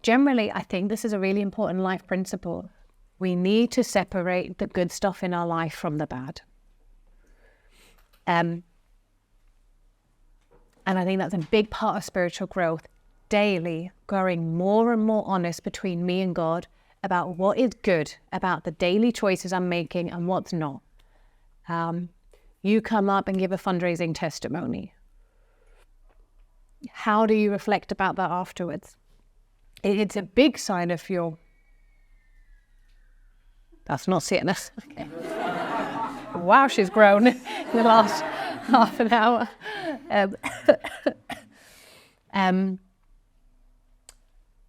generally, I think this is a really important life principle. We need to separate the good stuff in our life from the bad. And I think that's a big part of spiritual growth. Daily growing more and more honest between me and God about what is good, about the daily choices I'm making and what's not. You come up and give a fundraising testimony. How do you reflect about that afterwards? It's a big sign of your... That's not sickness. Okay. Wow, she's grown in the last half an hour.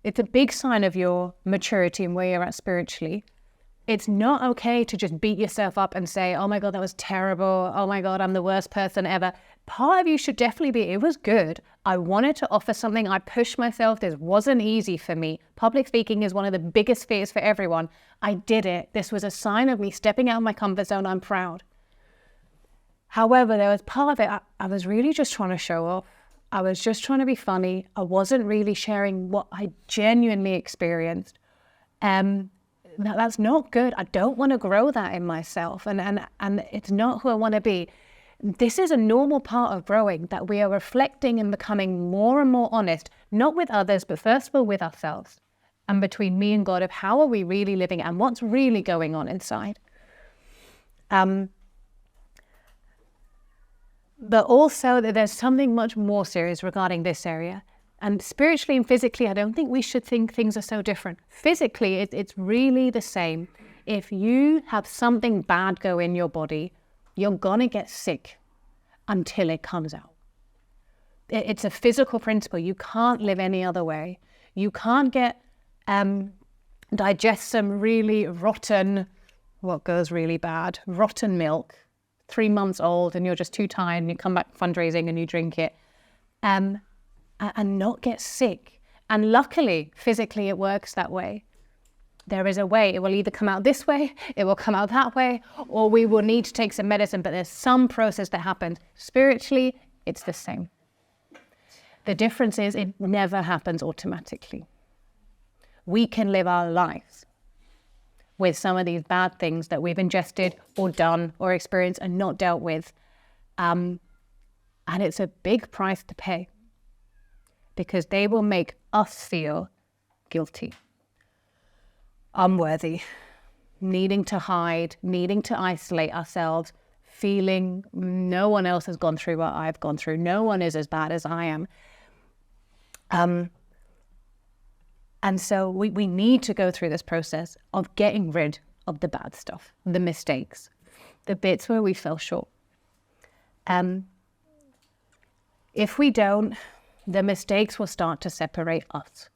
It's a big sign of your maturity and where you're at spiritually. It's not okay to just beat yourself up and say, oh my God, that was terrible. Oh my God, I'm the worst person ever. Part of you should definitely be, it was good. I wanted to offer something. I pushed myself. This wasn't easy for me. Public speaking is one of the biggest fears for everyone. I did it. This was a sign of me stepping out of my comfort zone. I'm proud. However, there was part of it, I was really just trying to show off. I was just trying to be funny. I wasn't really sharing what I genuinely experienced. That's not good. I don't want to grow that in myself. And it's not who I want to be. This is a normal part of growing, that we are reflecting and becoming more and more honest, not with others, but first of all with ourselves and between me and God, of how are we really living and what's really going on inside. But also that there's something much more serious regarding this area. And spiritually and physically, I don't think we should think things are so different. Physically, it's really the same. If you have something bad go in your body, you're going to get sick until it comes out. It's a physical principle. You can't live any other way. You can't digest some really rotten, what goes really bad, rotten milk, 3 months old, and you're just too tired and you come back fundraising and you drink it. And not get sick. And luckily, physically, it works that way. There is a way. It will either come out this way, it will come out that way, or we will need to take some medicine, but there's some process that happens. Spiritually, it's the same. The difference is it never happens automatically. We can live our lives with some of these bad things that we've ingested or done or experienced and not dealt with. And it's a big price to pay, because they will make us feel guilty, unworthy, needing to hide, needing to isolate ourselves, feeling no one else has gone through what I've gone through. No one is as bad as I am. And so we need to go through this process of getting rid of the bad stuff, the mistakes, the bits where we fell short. If we don't, the mistakes will start to separate us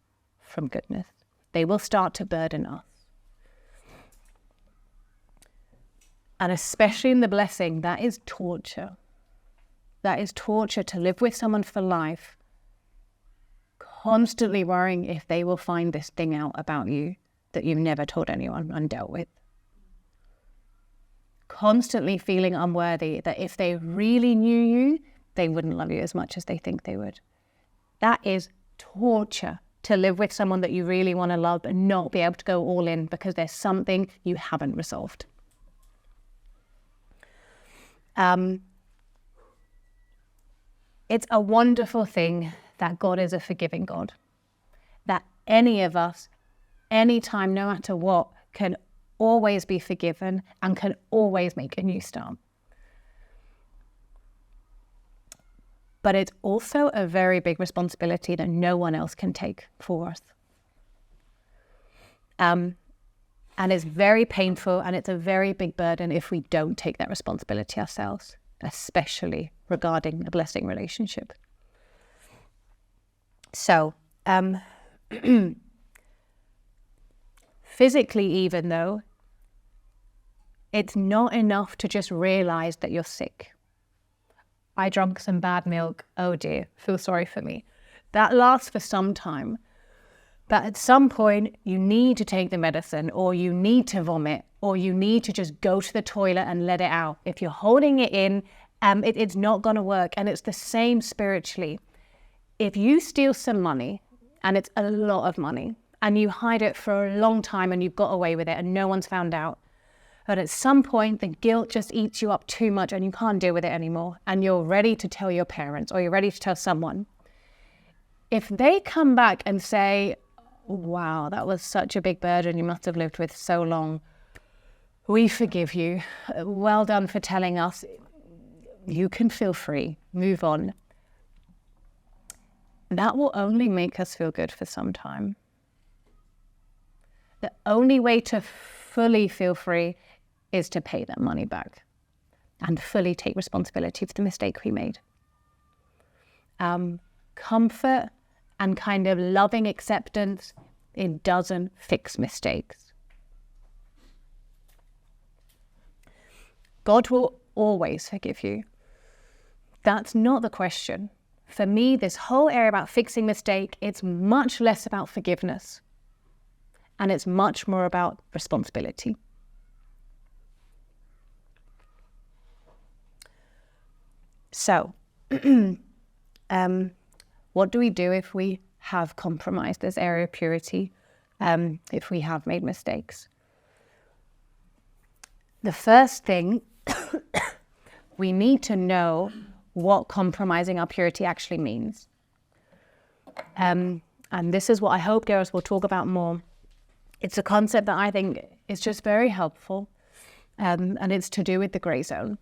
from goodness. They will start to burden us. And especially in the blessing, that is torture. That is torture to live with someone for life, constantly worrying if they will find this thing out about you that you've never told anyone and dealt with. Constantly feeling unworthy, that if they really knew you, they wouldn't love you as much as they think they would. That is torture, to live with someone that you really want to love and not be able to go all in because there's something you haven't resolved. It's a wonderful thing that God is a forgiving God, that any of us, anytime, no matter what, can always be forgiven and can always make a new start. But it's also a very big responsibility that no one else can take for us. And it's very painful, and it's a very big burden if we don't take that responsibility ourselves, especially regarding a blessing relationship. So, physically even though, it's not enough to just realize that you're sick. I drank some bad milk. Oh dear, feel sorry for me. That lasts for some time. But at some point, you need to take the medicine, or you need to vomit, or you need to just go to the toilet and let it out. If you're holding it in, it's not going to work. And it's the same spiritually. If you steal some money, and it's a lot of money, and you hide it for a long time and you've got away with it and no one's found out. But at some point, the guilt just eats you up too much and you can't deal with it anymore. And you're ready to tell your parents or you're ready to tell someone. If they come back and say, wow, that was such a big burden you must have lived with so long. We forgive you. Well done for telling us. You can feel free. Move on. That will only make us feel good for some time. The only way to fully feel free is to pay that money back and fully take responsibility for the mistake we made. Comfort and kind of loving acceptance, it doesn't fix mistakes. God will always forgive you. That's not the question. For me, this whole area about fixing mistake, it's much less about forgiveness. And it's much more about responsibility. So, what do we do if we have compromised this area of purity, if we have made mistakes? The first thing, we need to know what compromising our purity actually means. And this is what I hope girls will talk about more. It's a concept that I think is just very helpful, and it's to do with the grey zone.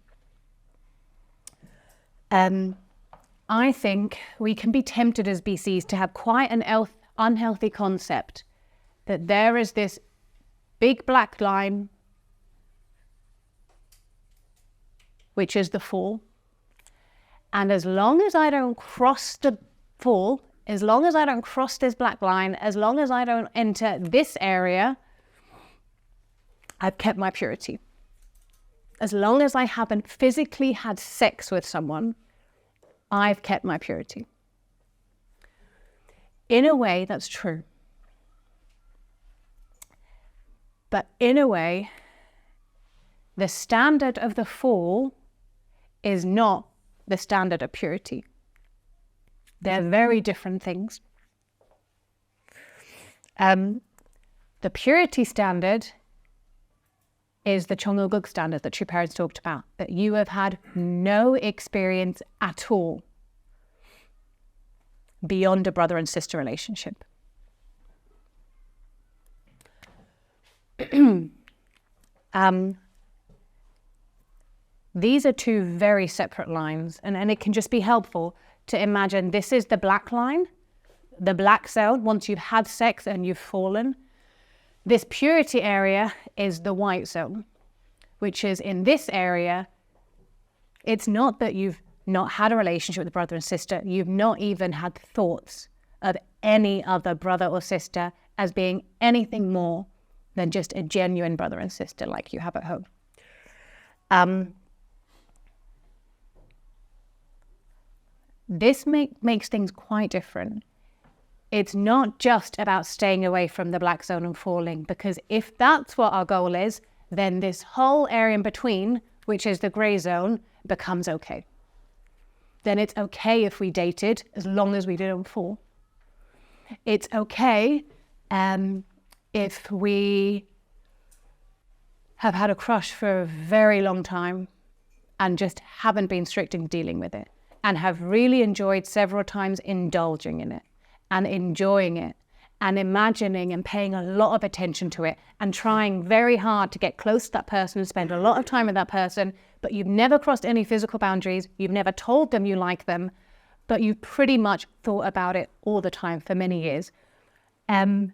I think we can be tempted as BCs to have quite an unhealthy concept that there is this big black line, which is the fall. And as long as I don't cross the fall, as long as I don't cross this black line, as long as I don't enter this area, I've kept my purity. As long as I haven't physically had sex with someone, I've kept my purity. In a way, that's true. But in a way, the standard of the fall is not the standard of purity. They're very different things. The purity standard is the Chongoguk standard that your parents talked about, that you have had no experience at all beyond a brother and sister relationship. These are two very separate lines, and it can just be helpful to imagine this is the black line, the black zone, once you've had sex and you've fallen. This purity area is the white zone, which is in this area, it's not that you've not had a relationship with a brother and sister, you've not even had thoughts of any other brother or sister as being anything more than just a genuine brother and sister like you have at home. This makes things quite different. It's not just about staying away from the black zone and falling, because if that's what our goal is, then this whole area in between, which is the grey zone, becomes okay. Then it's okay if we dated, as long as we didn't fall. It's okay if we have had a crush for a very long time and just haven't been strict in dealing with it, and have really enjoyed several times indulging in it and enjoying it and imagining and paying a lot of attention to it and trying very hard to get close to that person and spend a lot of time with that person, but you've never crossed any physical boundaries, you've never told them you like them, but you've pretty much thought about it all the time for many years. All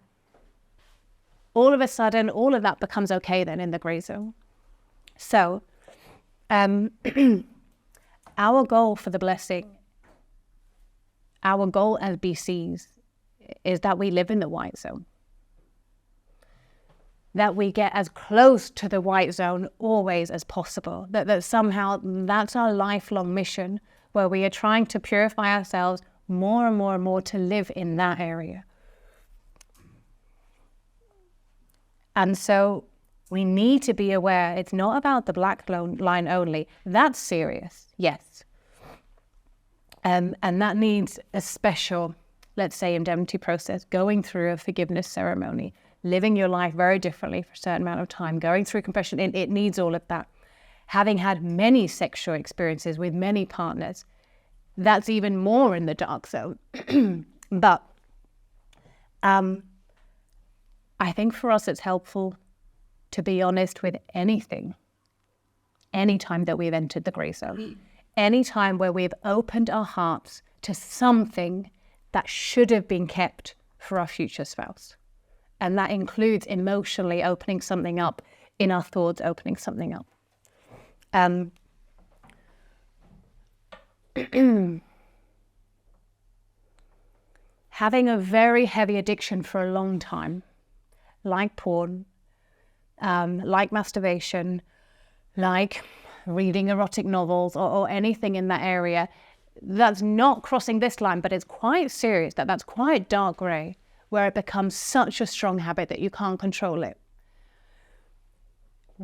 of a sudden, all of that becomes okay then in the grey zone. So, our goal for the blessing, our goal as BCs, is that we live in the white zone. That we get as close to the white zone always as possible. That somehow that's our lifelong mission, where we are trying to purify ourselves more and more and more to live in that area. And so we need to be aware it's not about the black line only. That's serious, yes. And that needs a special let's say, indemnity process, going through a forgiveness ceremony, living your life very differently for a certain amount of time, going through confession, it needs all of that. Having had many sexual experiences with many partners, that's even more in the dark zone. But I think for us it's helpful to be honest with anything, anytime that we've entered the grey zone, anytime where we've opened our hearts to something that should have been kept for our future spouse. And that includes emotionally opening something up, in our thoughts opening something up. Having a very heavy addiction for a long time, like porn, like masturbation, like reading erotic novels or anything in that area, that's not crossing this line, but it's quite serious, that's quite dark grey, where it becomes such a strong habit that you can't control it.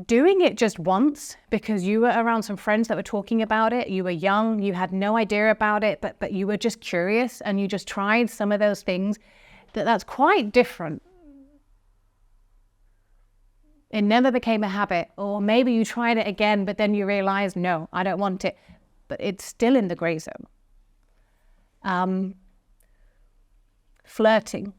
Doing it just once because you were around some friends that were talking about it, you were young, you had no idea about it, but you were just curious and you just tried some of those things, that's quite different. It never became a habit. Or maybe you tried it again, but then you realized, no, I don't want it. But it's still in the grey zone. Flirting.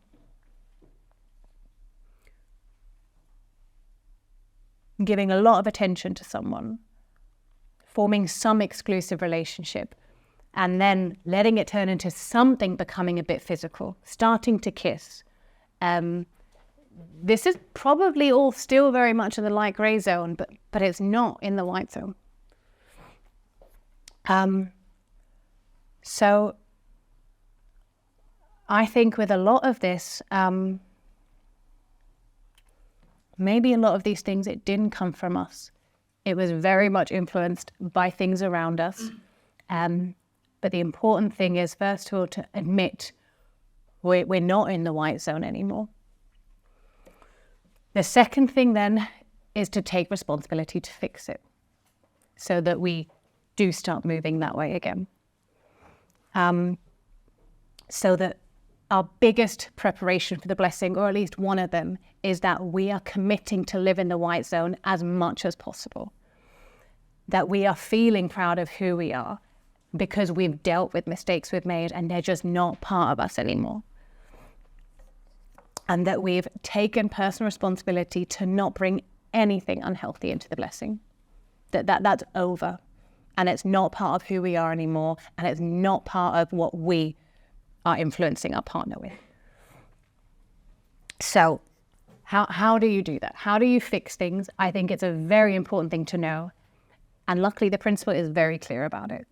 Giving a lot of attention to someone. Forming some exclusive relationship. And then letting it turn into something becoming a bit physical. Starting to kiss. This is probably all still very much in the light grey zone, but it's not in the white zone. So I think with a lot of this, maybe a lot of these things, it didn't come from us. It was very much influenced by things around us. But the important thing is, first of all, to admit we're not in the white zone anymore. The second thing then is to take responsibility to fix it so that we do start moving that way again. So that our biggest preparation for the blessing, or at least one of them, is that we are committing to live in the white zone as much as possible. That we are feeling proud of who we are because we've dealt with mistakes we've made and they're just not part of us anymore. And that we've taken personal responsibility to not bring anything unhealthy into the blessing. That's over. And it's not part of who we are anymore. And it's not part of what we are influencing our partner with. So how do you do that? How do you fix things? I think it's a very important thing to know. And luckily the principle is very clear about it.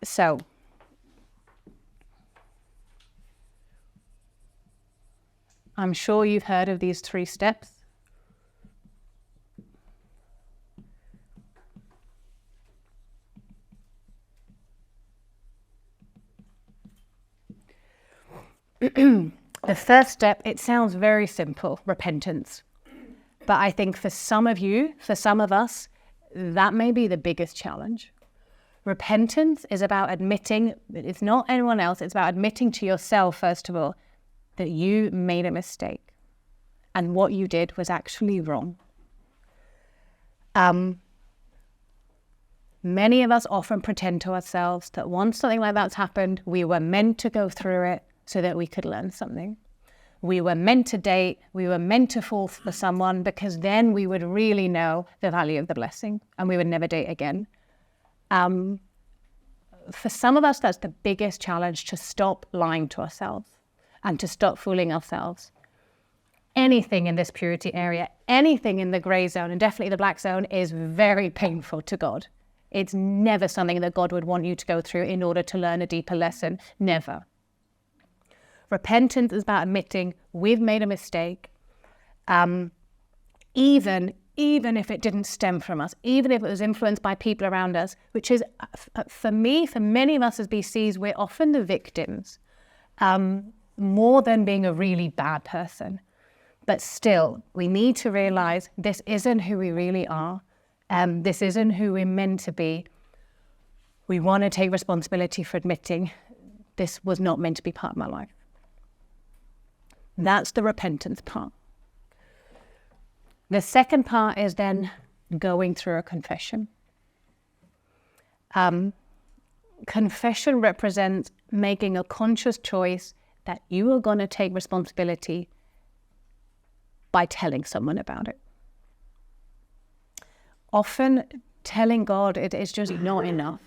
So I'm sure you've heard of these 3 steps. The first step, it sounds very simple, repentance. But I think for some of you, for some of us, that may be the biggest challenge. Repentance is about admitting, it's not anyone else, it's about admitting to yourself, first of all, that you made a mistake and what you did was actually wrong. Many of us often pretend to ourselves that once something like that's happened, we were meant to go through it so that we could learn something. We were meant to date, we were meant to fall for someone because then we would really know the value of the blessing and we would never date again. For some of us, that's the biggest challenge, to stop lying to ourselves and to stop fooling ourselves. Anything in this purity area, anything in the grey zone, and definitely the black zone, is very painful to God. It's never something that God would want you to go through in order to learn a deeper lesson. Never. Repentance is about admitting we've made a mistake, even if it didn't stem from us, even if it was influenced by people around us, which is, for me, for many of us as BCs, we're often the victims, more than being a really bad person. But still, we need to realize this isn't who we really are. This isn't who we're meant to be. We want to take responsibility for admitting this was not meant to be part of my life. That's the repentance part. The second part is then going through a confession. Confession represents making a conscious choice that you are going to take responsibility by telling someone about it. Often telling God it is just not enough.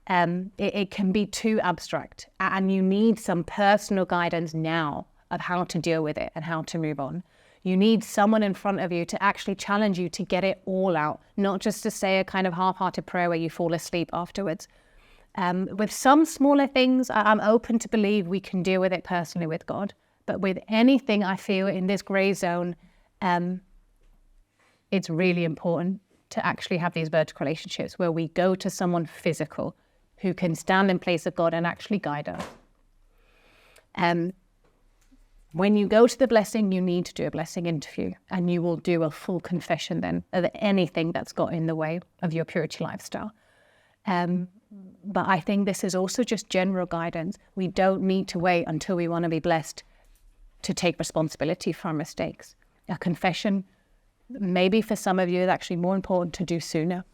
It can be too abstract, and you need some personal guidance now of how to deal with it and how to move on. You need someone in front of you to actually challenge you to get it all out, not just to say a kind of half-hearted prayer where you fall asleep afterwards. With some smaller things, I'm open to believe we can deal with it personally with God. But with anything I feel in this grey zone, it's really important to actually have these vertical relationships where we go to someone physical who can stand in place of God and actually guide us. When you go to the blessing, you need to do a blessing interview, and you will do a full confession then of anything that's got in the way of your purity lifestyle. But I think this is also just general guidance. We don't need to wait until we want to be blessed to take responsibility for our mistakes. A confession, maybe for some of you, is actually more important to do sooner.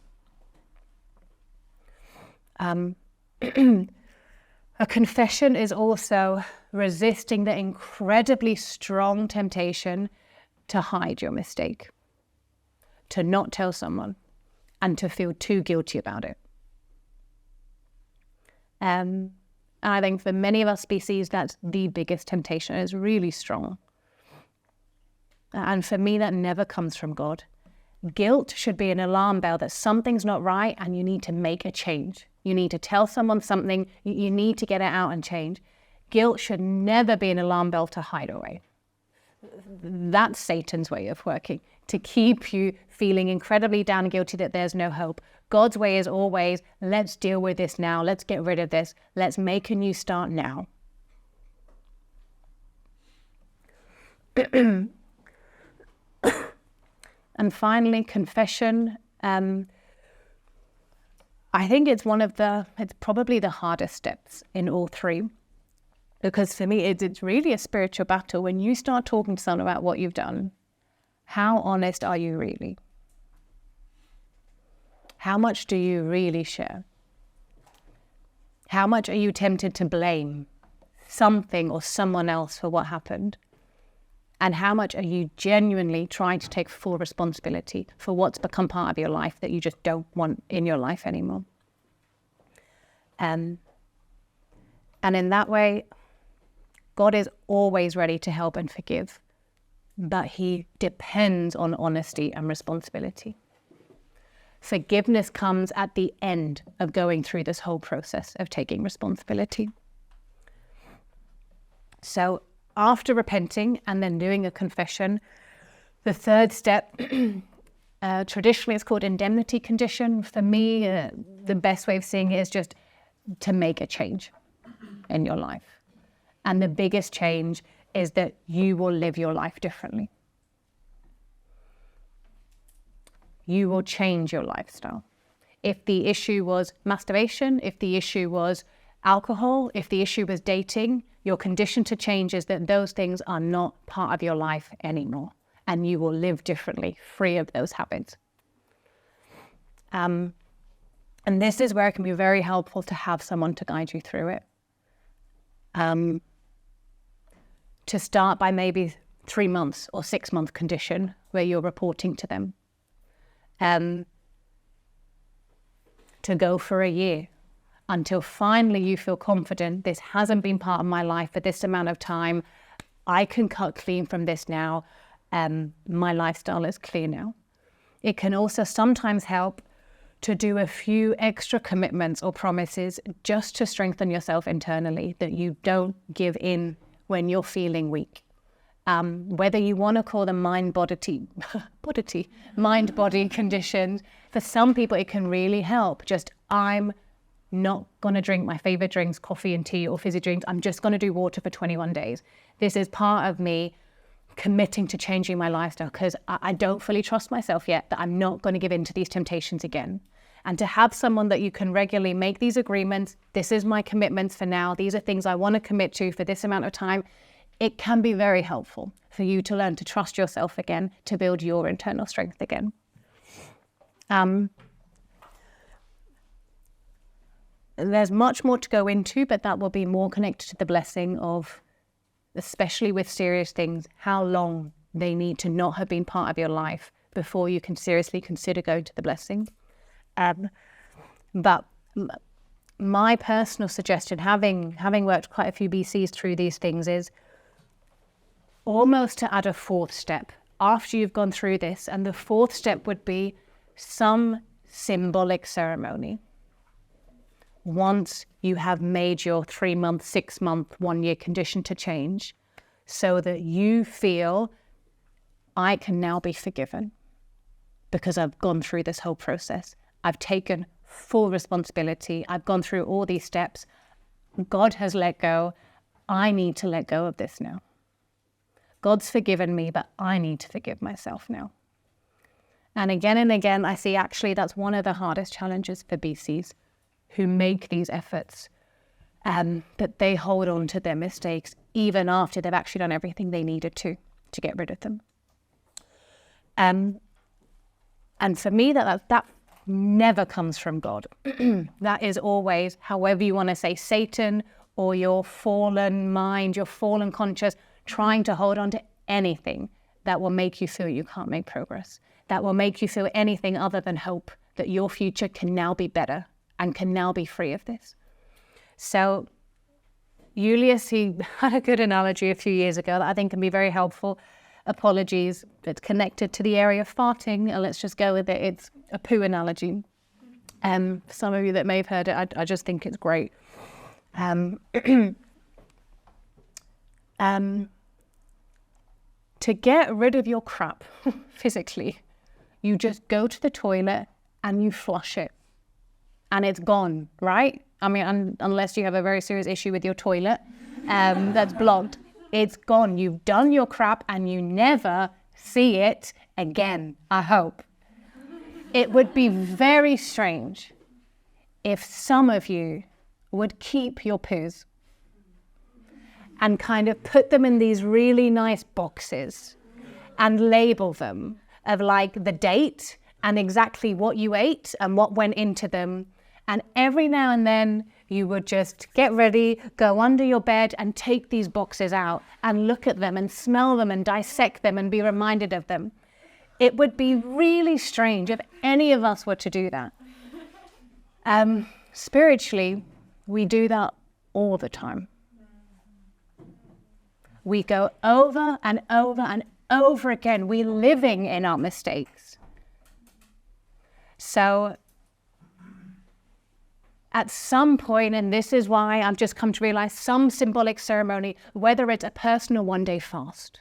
A confession is also resisting the incredibly strong temptation to hide your mistake, to not tell someone, and to feel too guilty about it. And I think for many of our species, that's the biggest temptation. It's really strong. And for me, that never comes from God. Guilt should be an alarm bell that something's not right and you need to make a change. You need to tell someone something, you need to get it out and change. Guilt should never be an alarm bell to hide away. That's Satan's way of working, to keep you feeling incredibly down and guilty that there's no hope. God's way is always, let's deal with this now, let's get rid of this, let's make a new start now. And finally, confession. I think it's probably the hardest steps in all three. Because for me, it's really a spiritual battle. When you start talking to someone about what you've done, how honest are you really? How much do you really share? How much are you tempted to blame something or someone else for what happened? And how much are you genuinely trying to take full responsibility for what's become part of your life that you just don't want in your life anymore? And in that way, God is always ready to help and forgive, but he depends on honesty and responsibility. Forgiveness comes at the end of going through this whole process of taking responsibility. So after repenting and then doing a confession, the third step, traditionally it's called indemnity condition. For me, the best way of seeing it is just to make a change in your life. And the biggest change is that you will live your life differently. You will change your lifestyle. If the issue was masturbation, if the issue was alcohol, if the issue was dating, your condition to change is that those things are not part of your life anymore, and you will live differently, free of those habits. And this is where it can be very helpful to have someone to guide you through it. To start by maybe 3 months or 6 month condition where you're reporting to them. To go for a year until finally you feel confident, this hasn't been part of my life for this amount of time. I can cut clean from this now. My lifestyle is clear now. It can also sometimes help to do a few extra commitments or promises just to strengthen yourself internally, that you don't give in when you're feeling weak. Whether you want to call them mind-body conditions, for some people it can really help. Just, I'm not going to drink my favorite drinks, coffee and tea or fizzy drinks. I'm just going to do water for 21 days. This is part of me committing to changing my lifestyle because I don't fully trust myself yet that I'm not going to give in to these temptations again. And to have someone that you can regularly make these agreements, this is my commitments for now, these are things I want to commit to for this amount of time, it can be very helpful for you to learn to trust yourself again, to build your internal strength again. There's much more to go into, but that will be more connected to the blessing of, especially with serious things, how long they need to not have been part of your life before you can seriously consider going to the blessing. But my personal suggestion, having worked quite a few BCs through these things, is almost to add a fourth step after you've gone through this. And the fourth step would be some symbolic ceremony. Once you have made your 3-month, 6-month, 1-year condition to change, so that you feel, I can now be forgiven because I've gone through this whole process. I've taken full responsibility. I've gone through all these steps. God has let go. I need to let go of this now. God's forgiven me, but I need to forgive myself now. And again, I see actually that's one of the hardest challenges for BCs who make these efforts, that they hold on to their mistakes even after they've actually done everything they needed to get rid of them. And for me, that never comes from God. That is always, however you want to say, Satan or your fallen mind, your fallen conscious, trying to hold on to anything that will make you feel you can't make progress, that will make you feel anything other than hope that your future can now be better and can now be free of this. So Julius, he had a good analogy a few years ago that I think can be very helpful. Apologies, it's connected to the area of farting. Let's just go with it. It's a poo analogy. For some of you that may have heard it, I just think it's great. To get rid of your crap physically, you just go to the toilet and you flush it. And it's gone, right? I mean, unless you have a very serious issue with your toilet that's blocked, it's gone. You've done your crap and you never see it again, I hope. It would be very strange if some of you would keep your poos and kind of put them in these really nice boxes and label them of like the date and exactly what you ate and what went into them. And every now and then you would just get ready, go under your bed and take these boxes out and look at them and smell them and dissect them and be reminded of them. It would be really strange if any of us were to do that. Spiritually, we do that all the time. We go over and over and over again. We're living in our mistakes. So at some point, and this is why I've just come to realize, some symbolic ceremony, whether it's a personal 1-day fast,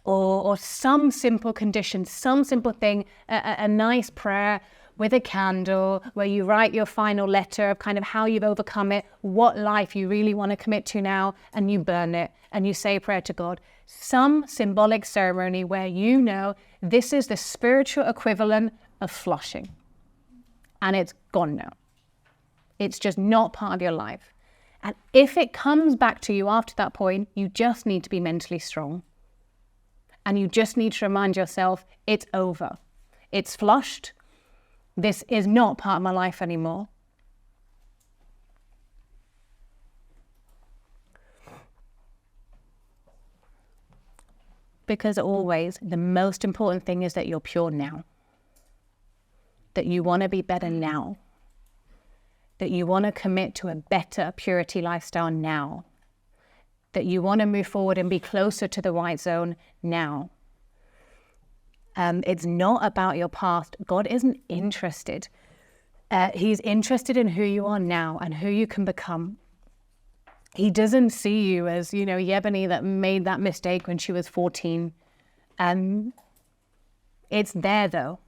or some simple condition, some simple thing, a nice prayer with a candle where you write your final letter of kind of how you've overcome it, what life you really want to commit to now, and you burn it and you say a prayer to God. Some symbolic ceremony where you know this is the spiritual equivalent of flushing. And it's gone now. It's just not part of your life. And if it comes back to you after that point, you just need to be mentally strong. And you just need to remind yourself, it's over. It's flushed. This is not part of my life anymore. Because always, the most important thing is that you're pure now. That you want to be better now. That you want to commit to a better purity lifestyle now. That you want to move forward and be closer to the white zone now. It's not about your past. God isn't interested. He's interested in who you are now and who you can become. He doesn't see you as, Yebony that made that mistake when she was 14. It's there though.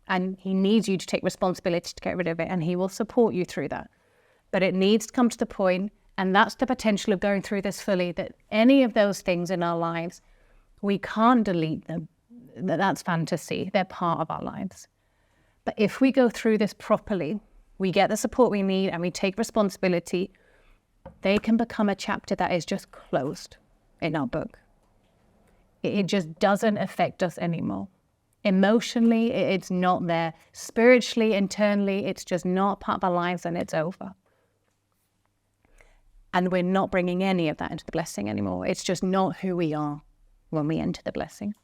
And he needs you to take responsibility to get rid of it, and he will support you through that. But it needs to come to the point, and that's the potential of going through this fully, that any of those things in our lives, we can't delete them. That's fantasy. They're part of our lives. But if we go through this properly, we get the support we need and we take responsibility, they can become a chapter that is just closed in our book. It just doesn't affect us anymore. Emotionally, it's not there. Spiritually, internally, it's just not part of our lives, and it's over. And we're not bringing any of that into the blessing anymore. It's just not who we are when we enter the blessing.